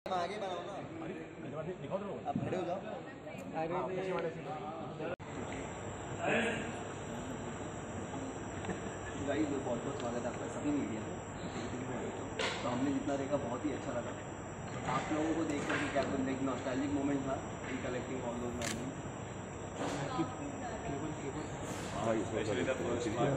आगे बनाओ ना। दिखाओ तो आप खड़े हो जाओ। गाइस बहुत बहुत स्वागत है आपका सभी मीडिया में। तो हमने जितना देखा बहुत ही अच्छा लगा। आप लोगों को देख करके क्या कुछ एक नॉस्टैल्जिक मोमेंट था recollecting all those moments. Specially the first part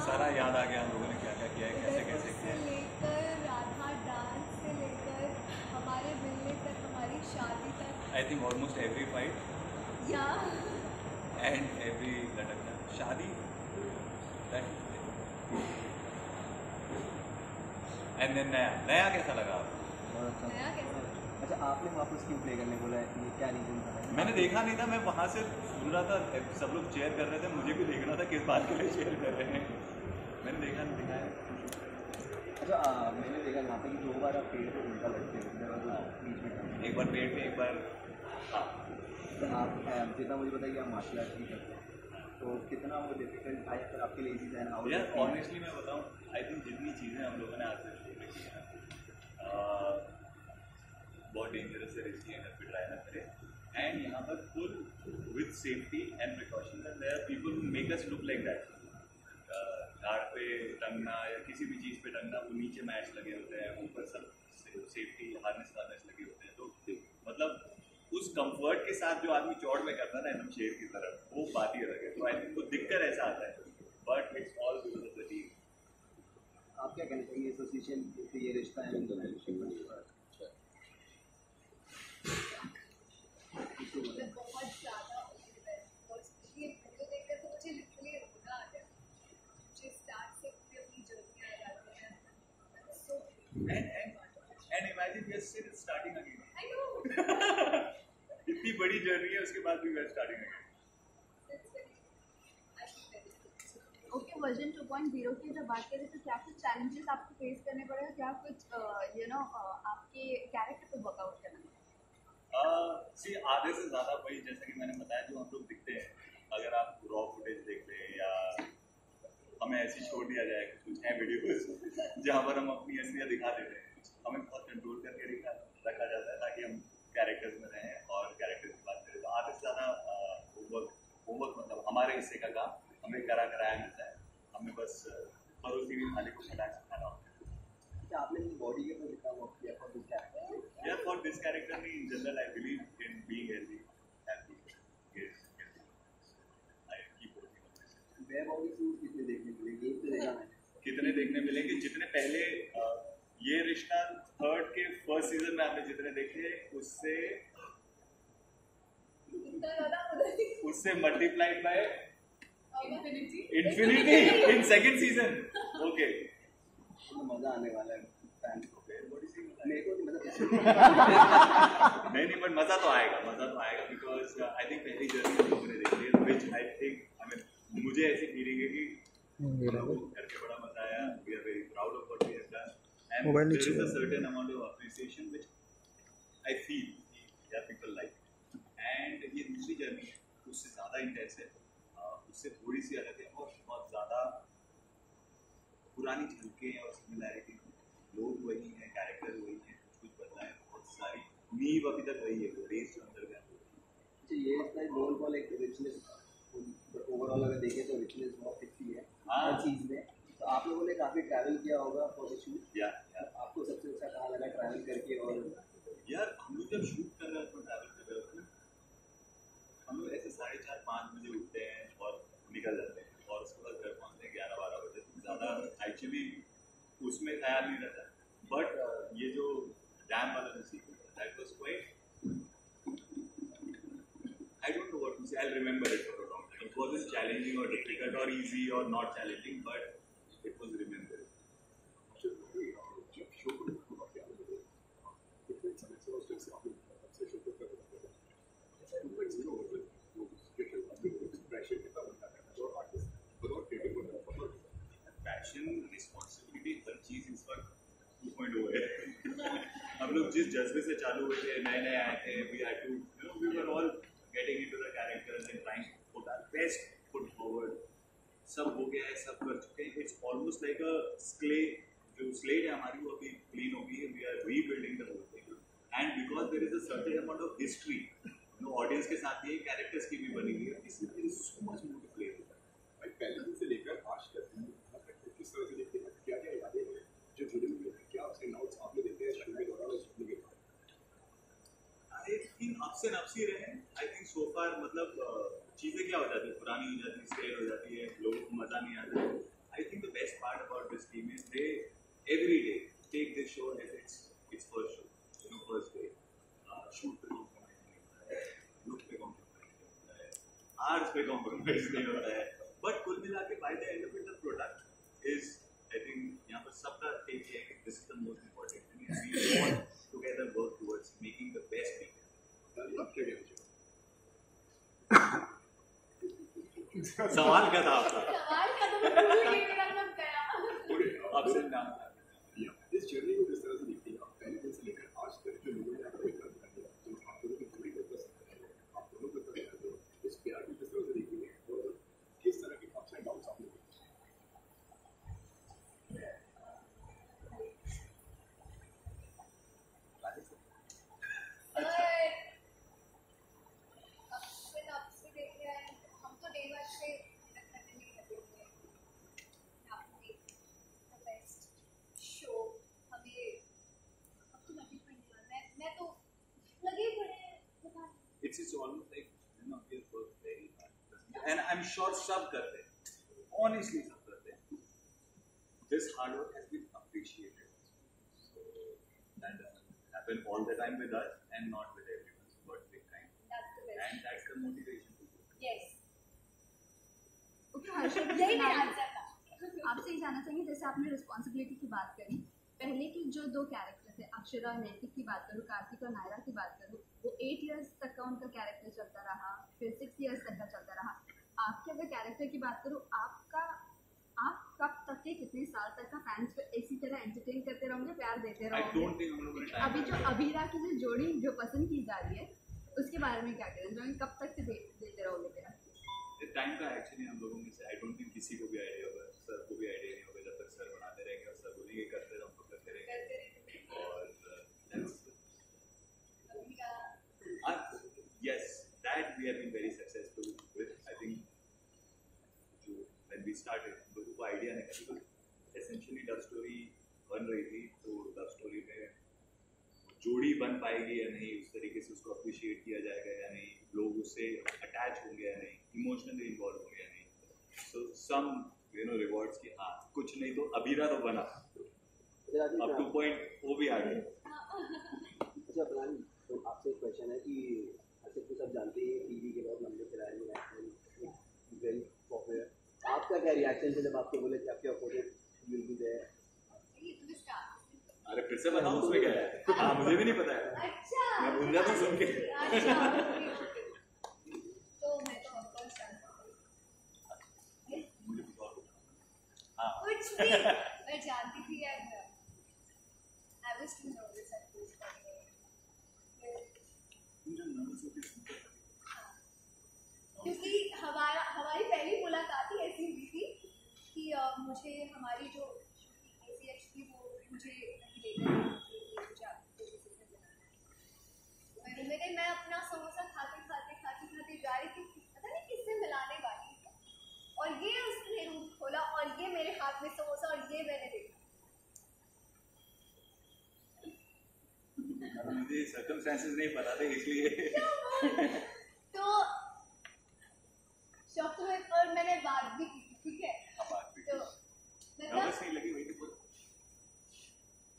सारा याद आ गया हम लोगों ने क्या क्या किया है, कैसे कैसे किया है। लेकर राधा डांस से लेकर हमारे मिलने तक, हमारी शादी तक। I think almost every fight या एंड एवरी लटकना शादी दैट एंड देन नया कैसा लगा आपको? नया कैसा? अच्छा, आपने वापस क्यों प्ले करने बोला है? ये क्या रीज़न था? मैंने देखा नहीं था, मैं वहाँ से सुन रहा था, सब लोग चेयर कर रहे थे, मुझे भी देखना था किस बात के लिए चेयर कर रहे हैं। मैंने देखा नहीं दिखाया। अच्छा, मैंने देखा यहाँ पे कि 2 बार आप पेड़ पे उल्टा लटके हो बीच में। एक बार पेड़ पे, एक बार तो आप जितना मुझे बताइए आप मार्शल आर्ट भी करते हैं, तो कितना वो डिफिकल्ट था या फिर आपके लिए इजी था? यार ऑनेस्टली मैं बताऊँ, आई थिंक जितनी चीज़ें हम लोगों ने आज तक शुरू की हैं बहुत डेंजरस है, रिस्की है, फिर ट्राई ना करें। एंड यहाँ पर full with safety and precaution and there are people who make us look like that. Guard पे टंगना या किसी भी चीज़ पे टंगना, वो नीचे मैच लगे होते हैं, ऊपर सब सेफ्टी हार्नेस लगे होते हैं। तो मतलब उस कंफर्ट के साथ जो आदमी चौड़ में करता है ना एकदम शेर की तरफ, वो बात ही अलग है। तो आई थिंक वो दिखकर ऐसा आता है, but it's all because of the team. आप क्या कहना चाहिए एसोसिएशन ये रिश्ता है बहुत ज़्यादा और ये वीडियो देखकर तो मुझे लिटरली रोना आ गया। मुझे स्टार्ट से पूरी अपनी जर्नी आ जाती है। So and imagine we are still starting again. I know इतनी बड़ी जर्नी है, उसके बाद भी we are starting again. Okay, version 2.0 की जब बात करें तो क्या कुछ चैलेंजेस आपको फेस करने पड़े, क्या कुछ आपके कैरेक्टर पे वर्कआउट करना पड़ा? सी आधे से ज़्यादा वही, जैसा कि मैंने बताया, जो हम लोग दिखते हैं। अगर आप रॉ फुटेज देख लें या हमें ऐसी छोड़ दिया जाए, कुछ हैं वीडियोस जहाँ पर हम अपनी असलियत दिखा देते हैं, हमें बहुत कंट्रोल करके रखा जाता है ताकि हम कैरेक्टर्स में रहें और कैरेक्टर्स की बात करें। तो आधे से ज़्यादा होमवर्क मतलब हमारे हिस्से का काम हमें कराया मिलता है। हमें बस पड़ोसी भी खाने को खाना होता है। क्या आपने बॉडी के ऊपर कितना वर्क किया for this character? Yeah, for this character, in general, I believe in being healthy, happy. Yes. I keep working on this. Web body suit कितने देखने मिलेंगे? एक तो देखा मैंने। कितने देखने मिलेंगे? जितने पहले ये रिश्ता थर्ड के फर्स्ट सीजन में आपने जितने देखे, उससे multiplied by infinity in second season. Okay, मजा आने वाला है फैंस को। मेरे को मतलब नहीं बट मजा तो आएगा बिकॉज आई थिंक पहली जर्नी हम लोगों ने देखी है, व्हिच आई थिंक मुझे ऐसी फीलिंग है कि करके बड़ा मजा आया। We are very proud of what we have done and there is a certain amount of appreciation which I feel that people like. And ये दूसरी जर्नी है, उससे ज़्यादा इंटेंस है, उससे थोड़ी सी अलग है और बहुत ज़्यादा पुरानी झलकें और सिमिलैरिटी। लोग वही हैं, कैरेक्टर वही है, कुछ बदला है, बहुत सारी नींव अभी तक वही है, वो रेस जो अंदर गया। अच्छा, ये इसका रोल कॉल एक रिचनेस, ओवरऑल अगर देखें तो रिचनेस बहुत दिखती है हर चीज़ में। तो आप लोगों ने काफ़ी ट्रैवल किया होगा फॉर द शूट। या आपको सबसे अच्छा कहाँ लगा ट्रैवल करके? और यार हम लोग जब शूट कर रहे थे, ट्रैवल कर रहे होते, हम लोग ऐसे 4:30-5 बजे उठते हैं और निकल जाते हैं और उसके बाद घर पहुँचते हैं 11-12 बजे। ज़्यादा एक्चुअली उसमें ख्याल नहीं रहता। बट ये जो डैम वाला जो सीक्वेंस है, that was quite, I don't know what to say, I will remember it for a long time. It wasn't challenging और डिफिकल्ट और इजी और not challenging, but it was remembered. Passion, responsibility, हर चीज़ इस वक्त 2.0 है। हम लोग जिस जज्बे से चालू हुए थे, नए आए थे, we had to we were all getting into the characters and trying to put our best foot forward. सब हो गया है, सब कर चुके हैं। It's almost like a slate, जो स्लेट है हमारी वो अभी क्लीन हो गई है। We are rebuilding the whole thing and certain amount of history audience के साथ भी कैरेक्टर्स की भी बनी हुई है, इसलिए so much more to play with. भाई पहले दिन से लेकर आज तक किस तरह से देखते हैं, क्या क्या यादें हैं जो जुड़ी हुई हैं, क्या उसके नोट्स आपने देखे हैं शो के दौरान और शूटिंग के दौरान? I think ups and ups ही रहे हैं। आई थिंक सो फार मतलब चीज़ें क्या हो जाती है, पुरानी हो जाती है, स्टेल हो जाती है, लोगों को मज़ा नहीं आता है। I think the best part about this team is they every day take this show as it's first show, first day shoot पे कॉम्प्रोमाइज नहीं होता है, लुक पे कॉम्प्रोमाइज नहीं होता है, आर्ट्स पे कॉम्प्रोमाइज नहीं होता है, बट कुल मिला के by the end of it the product is I think यहाँ पर सबका टेक है कि this is the most important thing, we want together work towards making the best week. सवाल क्या था आपका? सवाल का तो मैं भूल गई, मेरा कब गया। Ups and down. इस जर्नी को किस तरह से देखती हैं आप, पहले दिन से लेकर आज तक जो लोगों ने आपको इतना दिया, जो आप दोनों की जोड़ी को पसंद है, आप दोनों को पसंद है, तो इस प्यार को किस तरह से देखती हैं और किस तरह के अप्स एंड डाउन्स आपने देखे? हम तो डे वन से कंटिन्यू लगे हुए हैं। बेस्ट शो हमें अब तो लगे पड़े हैं। मैं तो लगे पड़े हैं। It's almost like we have worked very hard, and I'm sure सब करते हैं, honestly सब करते हैं. This hard work has been appreciated, so that doesn't happen all the time with us and not with everyone. So what big time, That's the best. and that's the motivation to do. Yes. Okay Harshad, यही मेरा answer था। आपसे ही जानना चाहेंगे, जैसे आपने responsibility की बात करी, पहले के जो दो कैरेक्टर थे, अक्षरा और नैतिक की बात करूँ, कार्तिक और नायरा की बात करूँ, वो 8 इयर्स तक का उनका कैरेक्टर चलता रहा, फिर 6 इयर्स तक का चलता रहा। आपके अगर कैरेक्टर की बात करूँ, आप कब तक के कितने साल तक का फैंस को इसी तरह एंटरटेन करते रहोगे, प्यार देते I रहोगे? don't think हम लोगों ने time अभी जो अबीरा की जो जोड़ी जो पसंद की जा रही है, उसके बारे में क्या करें, जो कब तक के देते रहोगे प्यार? टाइम का एक्चुअली हम लोगों में से आई डोंट थिंक किसी को भी आइडिया होगा, सर को भी आइडिया नहीं होगा, जब तक सर बनाते रहेंगे और सर बोलेंगे करते रहो, हम लोग करते रहेंगे। और yes, that we have been very successful with. I think when we started, लोगों को आइडिया नहीं था, because essentially लव स्टोरी बन रही थी, तो लव स्टोरी में जोड़ी बन पाएगी या नहीं, उस तरीके से उसको अप्रिशिएट किया जाएगा या नहीं, लोग उससे अटैच होंगे या नहीं, इमोशनली इन्वॉल्व होंगे या नहीं, so some रिवॉर्ड्स की हाँ कुछ नहीं तो अबीरा तो बना, अब टू पॉइंट वो भी आ गए। अच्छा प्लान, तो आपसे एक क्वेश्चन है कि अच्छा तो सब जानते हैं टीवी के बहुत लंबे खिलाड़ी हैं, वेरी पॉपुलर, आपका क्या रिएक्शन है जब आपको बोले कि आपके अपोजिट विल बी देयर? अरे फिर से बताओ उसमें क्या है? हाँ मुझे भी नहीं पता है, अच्छा। मैं भूल जाता हूँ सुन के। अच्छा, okay. तो मैं तो ऑफकोर्स जानती हूँ। मुझे कुछ और हाँ कुछ भी मैं जानती थी यार। I was too nervous at this point. मुझे नर्वस होती है, क्योंकि हमारी पहली मुलाकात ही ऐसी हुई थी कि मुझे हमारी जो ACH थी वो मुझे मैं अपना समोसा खाते जा रही थी, पता नहीं किससे मिलाने वाली थी, और ये उसने रूप खोला और ये मेरे हाथ में समोसा और ये मैंने देखा। मुझे सर्कमस्टेंसेस नहीं पता थे इसलिए तो शॉक तो मैं, और मैंने बात भी की, ठीक है, तो मतलब नर्वस नहीं लगी वही तो,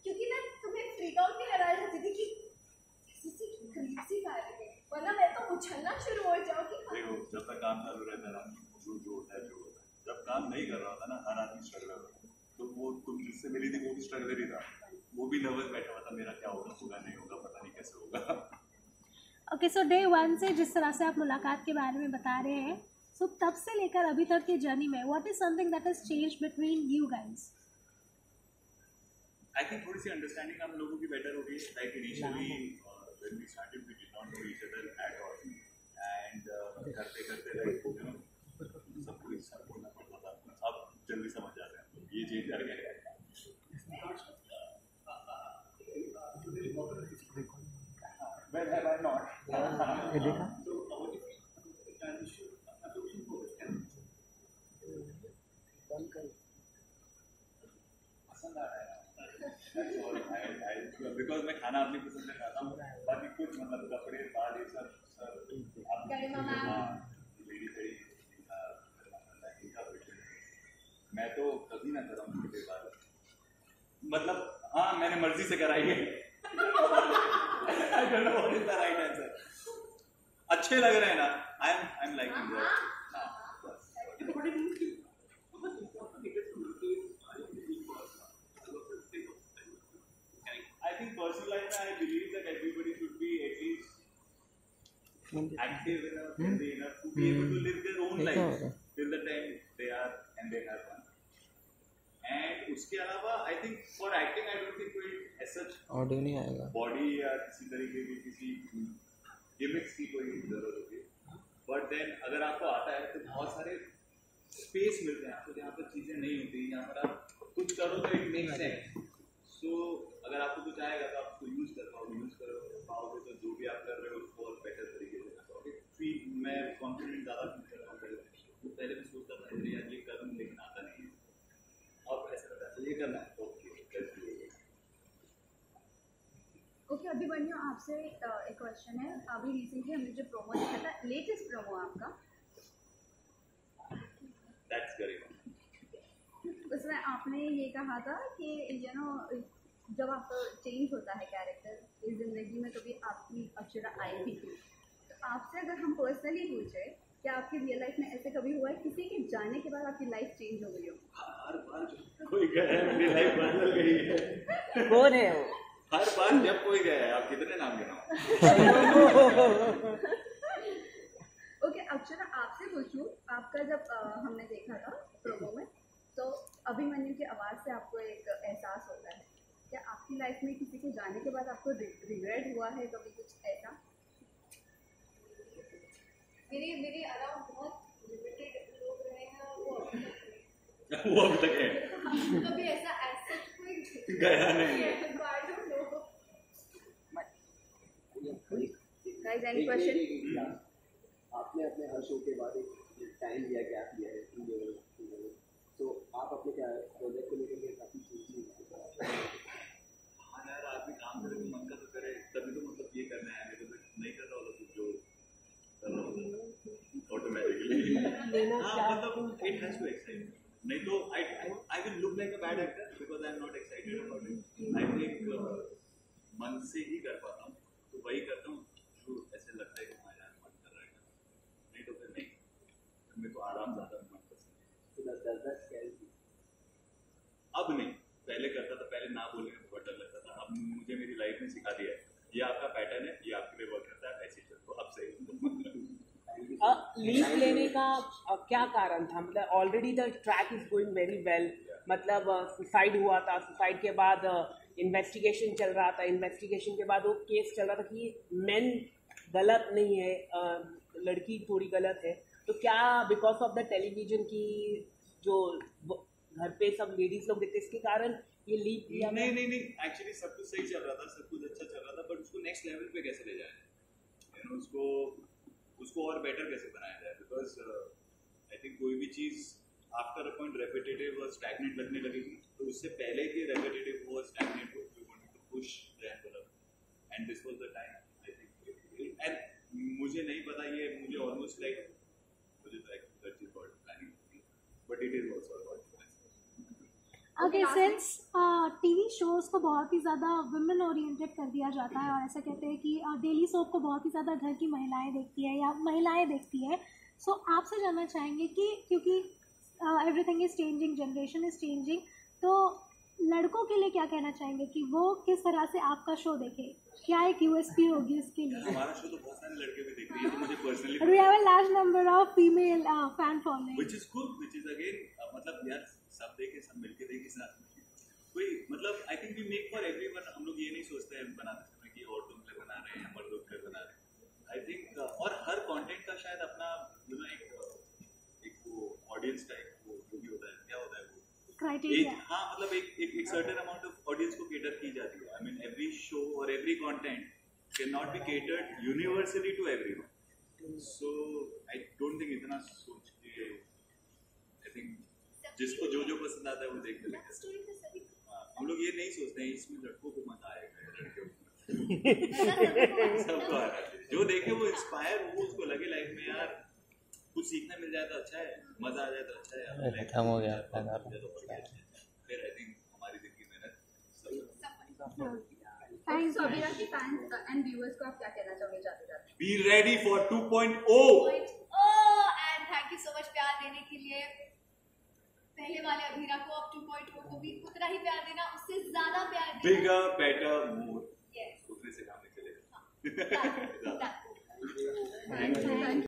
क्योंकि मैं तुम्हें फ्रीक आउट नहीं कराना चाहती थी कि जैसे गरीब सी खा रही है, वरना मैं तो उछलना शुरू हो जाऊँ कि देखो जब तक काम चालू रहता है ना, जो होता है जो होता है, जब काम नहीं कर रहा होता ना, हर आदमी स्ट्रगलर होता है, तो वो तुम जिससे मिली थी वो भी स्ट्रगलर ही था, वो भी नर्वस बैठा हुआ था, मेरा क्या होगा नहीं होगा, पता नहीं कैसे होगा। ओके, सो डे वन से जिस तरह से आप मुलाकात के बारे में बता रहे हैं, सो तब से लेकर अभी तक की जर्नी में what is something that has changed between you guys? I think थोड़ी सी अंडरस्टैंडिंग हम लोगों की बेटर हो गई, like initially when we started we did not know each other at all, and करते करते लाइक सब कुछ सब बोलना पड़ता था, अब जल्दी समझ आ रहे हैं, ये चीज कर गए। When have I ये देखा पसंद आ रहा है बिकॉज मैं खाना अपनी पसंद से खाता हूँ, बाकी कुछ मतलब कपड़े बाल ये सब गरिमा मैम। लेडी बड़ी मैं तो कभी ना करा हूँ उसके बाद, मतलब हाँ मैंने मर्जी से कराई है। I don't know what is the right answer. अच्छे लग रहे हैं ना, I'm liking that. I think personal life I believe that everybody should be at least active enough and healthy enough to be able to live their own life till the time they are and they have one. And उसके अलावा I think for acting I don't think कोई ऐसा audio नहीं आएगा body या किसी तरीके की किसी गिमिक्स की कोई जरूरत होती है, बट देन अगर आपको आता है तो बहुत सारे स्पेस मिलते हैं आपको जहाँ पर चीज़ें नहीं होती, यहाँ पर आप कुछ करो तो इट मेक्स सेंस। सो अगर आपको कुछ आएगा तो आप उसको यूज़ कर पाओगे तो जो भी आप कर रहे हो उसको और बेटर तरीके से कर पाओगे। फिर मैं कॉन्फिडेंट ज़्यादा फील कर रहा हूँ, पहले मैं सोचता था यार ये करूँ लेकिन आता नहीं है, अब ऐसा लगता है ये करना है तो ओके अभिमन्यु आपसे एक क्वेश्चन है। अभी रिसेंटली हमने जो प्रोमो देखा था, लेटेस्ट प्रोमो आपका, दैट्स करेक्ट। उसमें आपने ये कहा था कि यू नो जब आपका चेंज होता है कैरेक्टर इस ज़िंदगी में कभी आपकी अक्षरा आई भी थी, तो आपसे अगर हम पर्सनली पूछे क्या आपकी रियल लाइफ में ऐसे कभी हुआ है किसी के जाने के बाद आपकी लाइफ चेंज हो गई हो? हर बार जब कोई गया है मेरी लाइफ बदल गई है। कौन है वो? हर बार जब कोई गया है, आप कितने नाम गिनाओ? ओके अक्षरा आपसे पूछूं, आपका जब हमने देखा था प्रोमो में तो अभिमन्यु की आवाज़ से आपको एक एहसास होता है, क्या आपकी लाइफ में किसी के जाने के बाद आपको रिग्रेट हुआ है कभी कुछ ऐसा? मेरे अराउंड बहुत लिमिटेड लोग रहे हैं वो वो अब तक है कभी ऐसा कोई गया नहीं है। Guys, any question? आपने अपने हर शो के बाद एक टाइम लिया गैप लिया है, तो आप अपने क्या प्रोजेक्ट को लेकर काफी सोची है? हाँ यार आदमी काम करे तो मन का तो करे, तभी तो मतलब ये करना है, तो नहीं कर रहा होगा कुछ जो ऑटोमेटिकली हाँ मतलब इट हैज टू एक्साइट, नहीं तो I will look like a bad actor because I am not excited about it. I think मन से ही कर पाता हूँ तो वही करता हूँ जो ऐसे लगता है कि हाँ यार मन कर रहा है, नहीं तो फिर नहीं, मेरे को आराम ज़्यादा मन पसंद है। अब नहीं, पहले करता था, पहले ना बोलने में बहुत डर लगता था, अब मुझे मेरी लाइफ ने सिखा दिया है ये आपका पैटर्न है, ये आपके लिए वर्क करता है, ऐसे चलो अब सही। लीव लेने का क्या कारण था? मतलब already the track is going very well, मतलब सुसाइड हुआ था, सुसाइड के बाद इन्वेस्टिगेशन चल रहा था, इन्वेस्टिगेशन के बाद वो केस चल रहा था कि मेन गलत नहीं है, लड़की थोड़ी गलत है, तो क्या बिकॉज ऑफ द टेलीविजन की जो घर पे सब लेडीज लोग देखते इसके कारण ये लीव किया? नहीं नहीं नहीं, एक्चुअली सब कुछ सही चल रहा था, सब कुछ अच्छा चल रहा था, बट उसको नेक्स्ट लेवल पे कैसे ले जाए, यू नो उसको और बेटर कैसे बनाया जाए, बिकॉज आई थिंक कोई भी चीज़ आफ्टर अ पॉइंट रेपिटेटिव और स्टैग्नेट लगने लगेगी, तो उससे पहले कि रेपिटेटिव हो स्टैग्नेट हो, we wanted to push the envelope and this was the time I think. And मुझे नहीं पता, ये मुझे ऑलमोस्ट लाइक मुझे तो that is god planning, but it is also god. Okay, since TV shows को बहुत ही ज़्यादा वुमेन ओरिएंटेड कर दिया जाता है और ऐसा कहते हैं कि डेली सोप को बहुत ही ज़्यादा घर की महिलाएं देखती है या महिलाएं देखती है, सो आपसे जानना चाहेंगे कि क्योंकि everything is changing, generation is changing, तो लड़कों के लिए क्या कहना चाहेंगे कि वो किस तरह से आपका शो देखें, क्या एक यूएसपी होगी उसके लिए? हमारा शो तो बहुत सारे लड़के भी देखते हैं, तो मुझे personally we have a large number of female fan following, which is good, which is again मतलब यार सब देखे, सब मिलके देखे, साथ कोई मतलब I think we make for everyone. हम लोग ये नहीं सोचते हैं बनाते समय कि औरतों के लिए बना रहे हैं, मर्दों के लिए बना रहे हैं। आई थिंक और हर कंटेंट का शायद अपना यू नो एक वो ऑडियंस का एक वो जो भी होता है, क्या होता है वो क्राइटेरिया, हाँ मतलब एक सर्टेन अमाउंट ऑफ ऑडियंस को केटर की जाती है। आई मीन एवरी शो और every content can not cannot be catered universally to everyone. So I don't think इतना सोच के I think जिसको जो पसंद आता है वो देख लेते हैं। हम लोग ये नहीं सोचते हैं इसमें लड़कों को मजा आएगा लड़कियों को सबको आ रहा है जो देखे वो इंस्पायर हो उसको लगे लाइफ में यार कुछ सीखने मिल जाए तो अच्छा है मजा आ जाए तो अच्छा है खत्म हो गया फिर आई थिंक हमारी दिन की मेहनत थैंक्स अबीरा की फैंस एंड व्यूअर्स को आप क्या कहना चाहोगे जाते जाते? Be ready for 2.0 and thank you so much प्यार देने के लिए। पहले वाले अबीरा को अब 2.0 को भी उतना ही प्यार देना, उससे ज्यादा प्यार देना। बिगर बेटर मोर यस दूसरे से काम नहीं चलेगा थैंक यू।